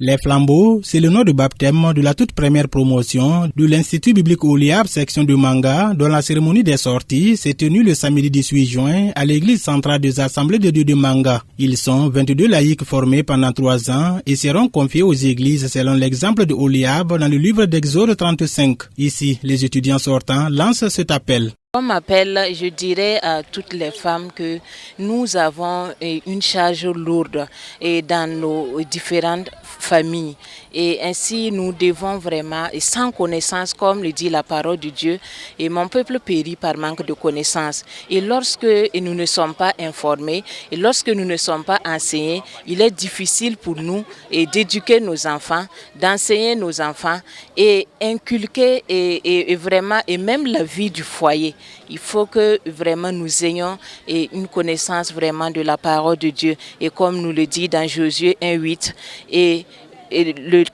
Les flambeaux, c'est le nom de baptême de la toute première promotion de l'Institut biblique Oliab, section de Manga, dont la cérémonie des sorties s'est tenue le samedi 18 juin à l'église centrale des Assemblées de Dieu de Manga. Ils sont 22 laïcs formés pendant 3 ans et seront confiés aux églises selon l'exemple de Oliab dans le livre d'Exode 35. Ici, les étudiants sortants lancent cet appel. Comme appel, je dirais à toutes les femmes que nous avons une charge lourde dans nos différentes familles. Et ainsi, nous devons vraiment, et sans connaissance, comme le dit la parole de Dieu, et mon peuple périt par manque de connaissance. Et lorsque nous ne sommes pas informés, et lorsque nous ne sommes pas enseignés, il est difficile pour nous d'éduquer nos enfants, d'enseigner nos enfants et inculquer et vraiment, et même la vie du foyer. Il faut que vraiment nous ayons une connaissance vraiment de la parole de Dieu. Et comme nous le dit dans Josué 1:8,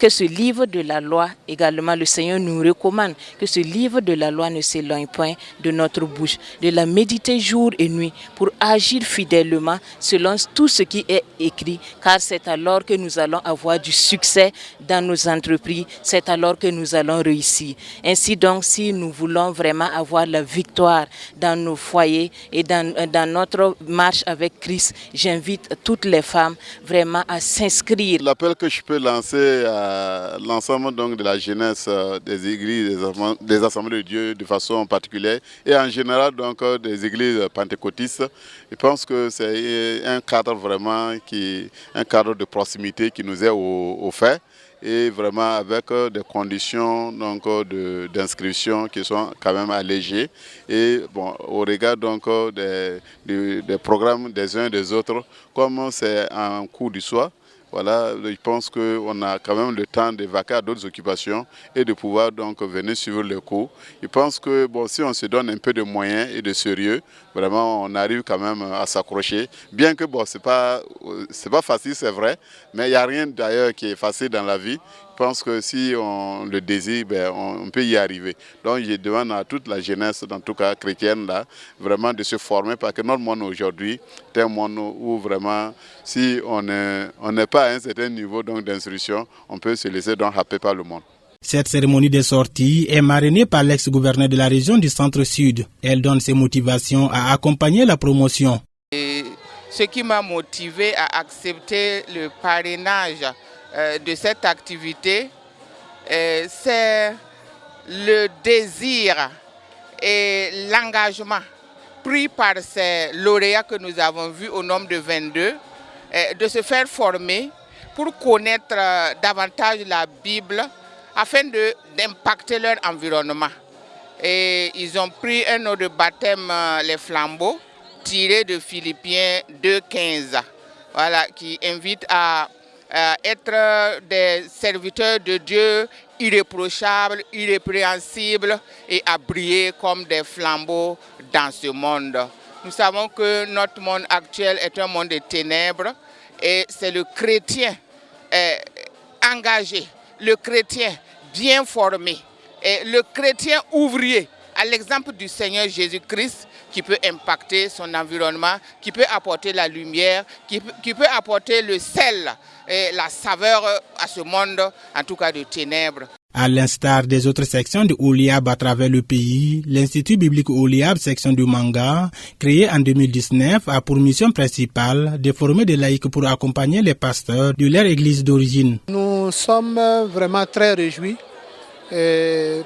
que ce livre de la loi, également le Seigneur nous recommande que ce livre de la loi ne s'éloigne point de notre bouche, de la méditer jour et nuit pour agir fidèlement selon tout ce qui est écrit, car c'est alors que nous allons avoir du succès dans nos entreprises, c'est alors que nous allons réussir. Ainsi donc, si nous voulons vraiment avoir la victoire dans nos foyers et dans notre marche avec Christ, j'invite toutes les femmes vraiment à s'inscrire. L'appel que je peux lancer à l'ensemble donc de la jeunesse des églises, des assemblées de Dieu de façon particulière et en général donc des églises pentecôtistes, je pense que c'est un cadre vraiment un cadre de proximité qui nous est offert et vraiment avec des conditions donc d'inscription qui sont quand même allégées et bon au regard donc des programmes des uns et des autres comme c'est en cours du soir. Voilà, je pense qu'on a quand même le temps de vaquer à d'autres occupations et de pouvoir donc venir suivre le cours. Je pense que bon, si on se donne un peu de moyens et de sérieux, vraiment on arrive quand même à s'accrocher. Bien que bon, c'est pas facile, c'est vrai, mais il n'y a rien d'ailleurs qui est facile dans la vie. Je pense que si on le désire, on peut y arriver. Donc je demande à toute la jeunesse, en tout cas chrétienne, là, vraiment de se former parce que notre monde aujourd'hui est un monde où vraiment, si on n'est pas à un certain niveau d'instruction, on peut se laisser donc happer par le monde. Cette cérémonie de sortie est marrainée par l'ex-gouverneur de la région du Centre-Sud. Elle donne ses motivations à accompagner la promotion. Et ce qui m'a motivé à accepter le parrainage de cette activité, c'est le désir et l'engagement pris par ces lauréats que nous avons vus au nombre de 22, de se faire former pour connaître davantage la Bible afin d'impacter leur environnement. Et ils ont pris un nom de baptême, les flambeaux, tiré de Philippiens 2:15, voilà, qui invite à être des serviteurs de Dieu irréprochables, irrépréhensibles et à briller comme des flambeaux dans ce monde. Nous savons que notre monde actuel est un monde de ténèbres et c'est le chrétien engagé, le chrétien bien formé et le chrétien ouvrier à l'exemple du Seigneur Jésus-Christ qui peut impacter son environnement, qui peut apporter la lumière, qui peut apporter le sel et la saveur à ce monde, en tout cas de ténèbres. À l'instar des autres sections de Oliab à travers le pays, l'Institut biblique Oliab, section de Manga, créé en 2019, a pour mission principale de former des laïcs pour accompagner les pasteurs de leur église d'origine. Nous sommes vraiment très réjouis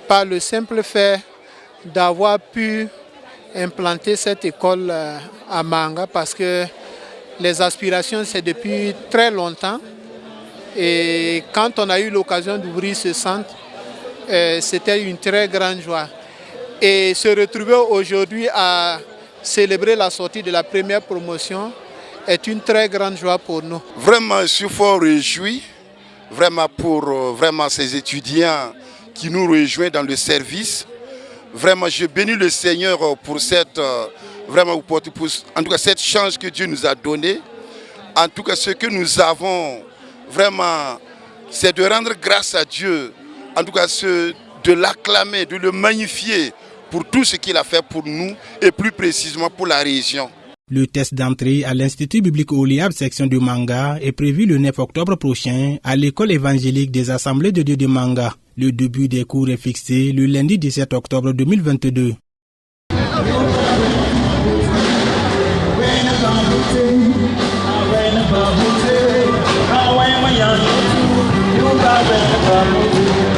par le simple fait d'avoir pu implanter cette école à Manga parce que les aspirations c'est depuis très longtemps et quand on a eu l'occasion d'ouvrir ce centre, c'était une très grande joie. Et se retrouver aujourd'hui à célébrer la sortie de la première promotion est une très grande joie pour nous. Vraiment, je suis fort réjoui vraiment pour ces étudiants qui nous rejoignent dans le service. Vraiment, je bénis le Seigneur pour cette en tout cas cette chance que Dieu nous a donnée. En tout cas, ce que nous avons vraiment, c'est de rendre grâce à Dieu. En tout cas, de l'acclamer, de le magnifier pour tout ce qu'il a fait pour nous et plus précisément pour la région. Le test d'entrée à l'Institut biblique Oliab, section de Manga, est prévu le 9 octobre prochain à l'école évangélique des Assemblées de Dieu de Manga. Le début des cours est fixé le lundi 17 octobre 2022. You